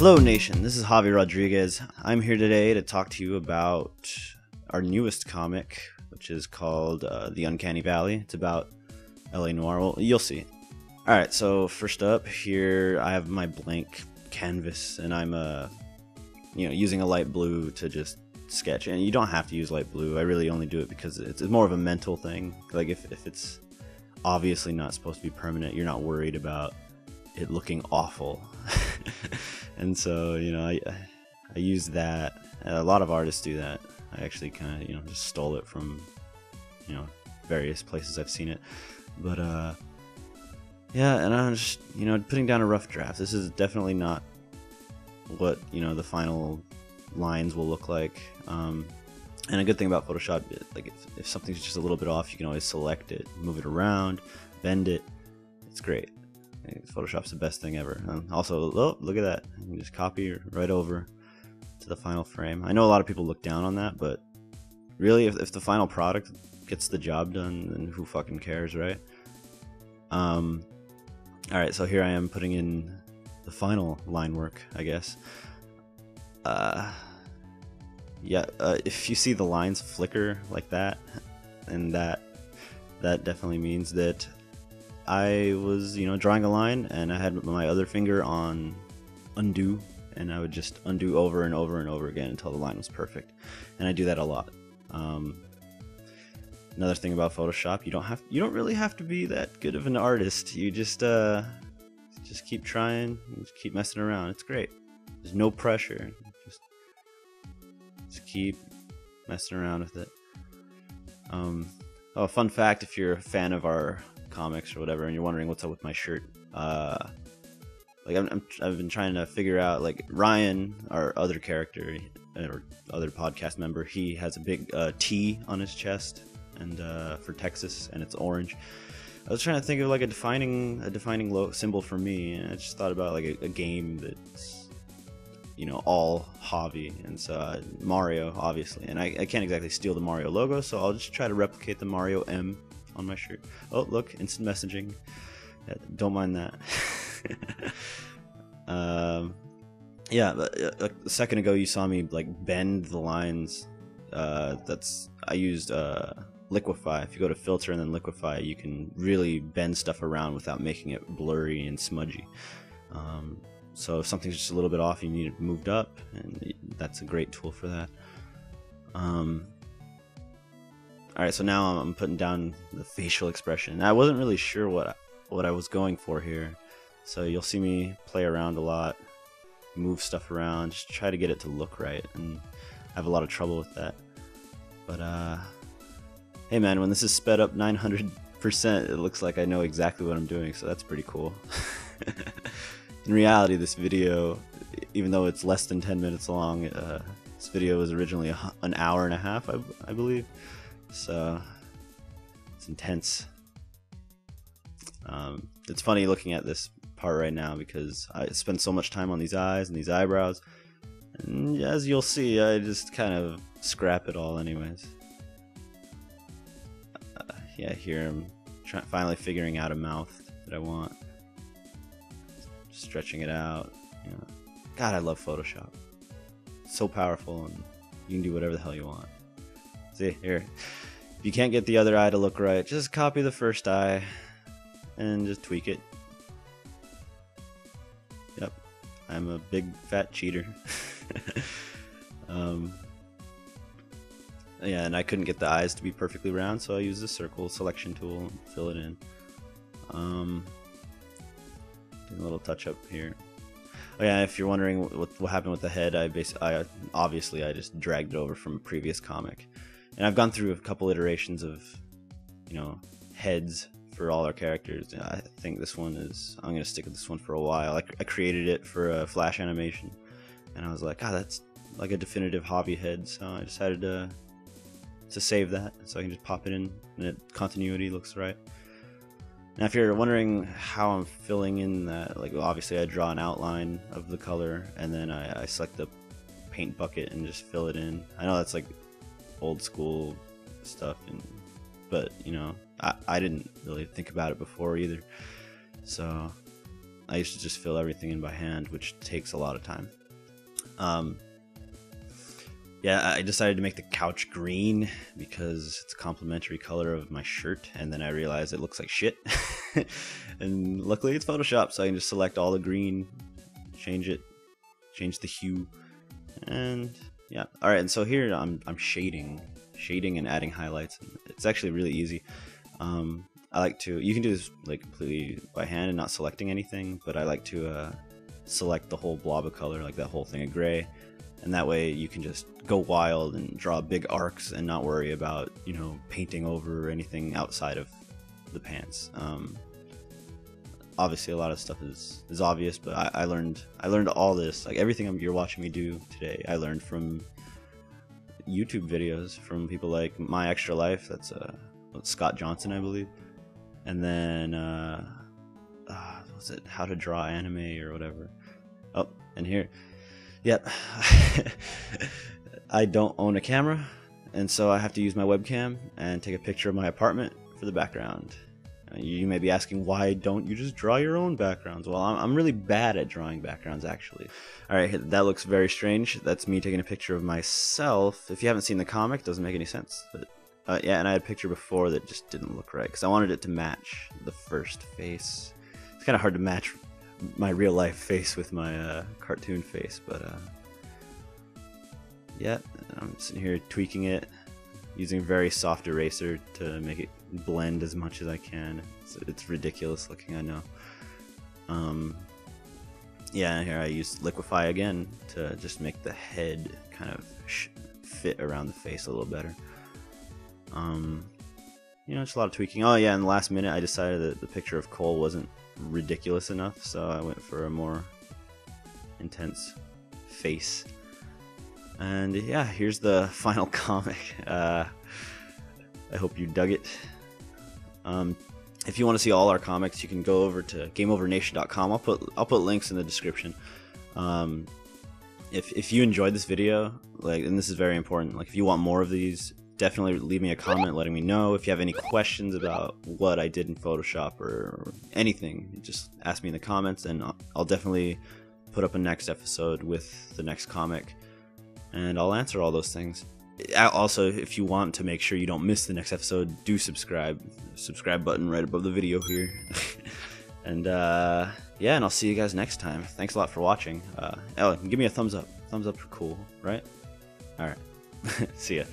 Hello Nation, this is Javi Rodriguez. I'm here today to talk to you about our newest comic, which is called The Uncanny Valley. It's about LA Noir. Well, you'll see. Alright, so first up here I have my blank canvas and I'm using a light blue to just sketch. And you don't have to use light blue. I really only do it because it's more of a mental thing. Like if it's obviously not supposed to be permanent, you're not worried about it looking awful. And so, I use that. A lot of artists do that. I actually kind of, just stole it from, various places I've seen it. But, yeah, and I'm just, putting down a rough draft. This is definitely not what, the final lines will look like. And a good thing about Photoshop, like if something's just a little bit off, you can always select it, move it around, bend it. It's great. Photoshop's the best thing ever. Also, oh, look at that. You can just copy right over to the final frame. I know a lot of people look down on that, but really, if the final product gets the job done, then who fucking cares, right? Alright, so here I am putting in the final line work, I guess. If you see the lines flicker like that, and that definitely means that I was, drawing a line and I had my other finger on undo, and I would just undo over and over and over again until the line was perfect. And I do that a lot. Another thing about Photoshop, you don't really have to be that good of an artist. You just keep trying, just keep messing around. It's great. There's no pressure. Just keep messing around with it. Oh, fun fact, if you're a fan of our comics or whatever and you're wondering what's up with my shirt, I've been trying to figure out, like, Ryan, our other character or other podcast member, he has a big T on his chest, and for Texas, and it's orange. I was trying to think of like a defining symbol for me, and I just thought about like a game that's all Javi, and so Mario, obviously, and I can't exactly steal the Mario logo, so I'll just try to replicate the Mario M on my shirt. Oh, look, instant messaging. Don't mind that. Yeah, but a second ago you saw me like bend the lines. I used liquify. If you go to filter and then liquify, you can really bend stuff around without making it blurry and smudgy. So if something's just a little bit off, you need it moved up, and that's a great tool for that. Alright, so now I'm putting down the facial expression. I wasn't really sure what I was going for here, so you'll see me play around a lot, move stuff around, just try to get it to look right, and I have a lot of trouble with that. But hey man, when this is sped up 900%, it looks like I know exactly what I'm doing, so that's pretty cool. In reality, this video, even though it's less than 10 minutes long, this video was originally an hour and a half, I believe. So it's intense. It's funny looking at this part right now because I spend so much time on these eyes and these eyebrows, and as you'll see, I just kind of scrap it all anyways. Yeah, here I'm finally figuring out a mouth that I want. Stretching it out. God, I love Photoshop. It's so powerful, and you can do whatever the hell you want. See, here. If you can't get the other eye to look right, just copy the first eye and just tweak it. Yep, I'm a big fat cheater. Yeah, and I couldn't get the eyes to be perfectly round, so I used the circle selection tool and fill it in. Doing a little touch up here. Oh yeah, if you're wondering what happened with the head, I just dragged it over from a previous comic. And I've gone through a couple iterations of, heads for all our characters. I think this one I'm going to stick with this one for a while. I created it for a Flash animation, and I was like, that's like a definitive hobby head, so I decided to save that, so I can just pop it in, and continuity looks right. Now if you're wondering how I'm filling in that, like, obviously I draw an outline of the color, and then I select the paint bucket and just fill it in. I know that's like old school stuff, but I didn't really think about it before either. So I used to just fill everything in by hand, which takes a lot of time. Yeah, I decided to make the couch green because it's a complementary color of my shirt, and then I realized it looks like shit. And luckily it's Photoshop, so I can just select all the green, change the hue, and yeah. All right, and so here I'm shading and adding highlights. It's actually really easy. I like to, you can do this like completely by hand and not selecting anything, but I like to select the whole blob of color, like that whole thing of gray. And that way you can just go wild and draw big arcs and not worry about, you know, painting over anything outside of the pants. Obviously a lot of stuff is obvious, but I learned all this, like everything you're watching me do today, I learned from YouTube videos from people like My Extra Life. That's Scott Johnson, I believe. And then what's it, How to Draw Anime or whatever. Oh, and here. Yep. I don't own a camera, and so I have to use my webcam and take a picture of my apartment for the background. You may be asking, why don't you just draw your own backgrounds? Well, I'm really bad at drawing backgrounds, actually. Alright, that looks very strange. That's me taking a picture of myself. If you haven't seen the comic, it doesn't make any sense. But yeah, and I had a picture before that just didn't look right, because I wanted it to match the first face. It's kind of hard to match my real life face with my cartoon face, but yeah, I'm sitting here tweaking it using a very soft eraser to make it blend as much as I can. It's ridiculous looking, I know. Yeah, and here I use liquify again to just make the head kind of fit around the face a little better. You know, just a lot of tweaking. Oh yeah, in the last minute I decided that the picture of Cole wasn't ridiculous enough, so I went for a more intense face. And yeah, here's the final comic. I hope you dug it. If you want to see all our comics, you can go over to GameOverNation.com. I'll put links in the description. If you enjoyed this video, like, and this is very important, like if you want more of these, definitely leave me a comment letting me know. If you have any questions about what I did in Photoshop or anything, just ask me in the comments, and I'll definitely put up a next episode with the next comic, and I'll answer all those things. Also, if you want to make sure you don't miss the next episode, do subscribe. Subscribe button right above the video here. And yeah, and I'll see you guys next time. Thanks a lot for watching. Oh, give me a thumbs up. Thumbs up are cool, right? Alright. See ya.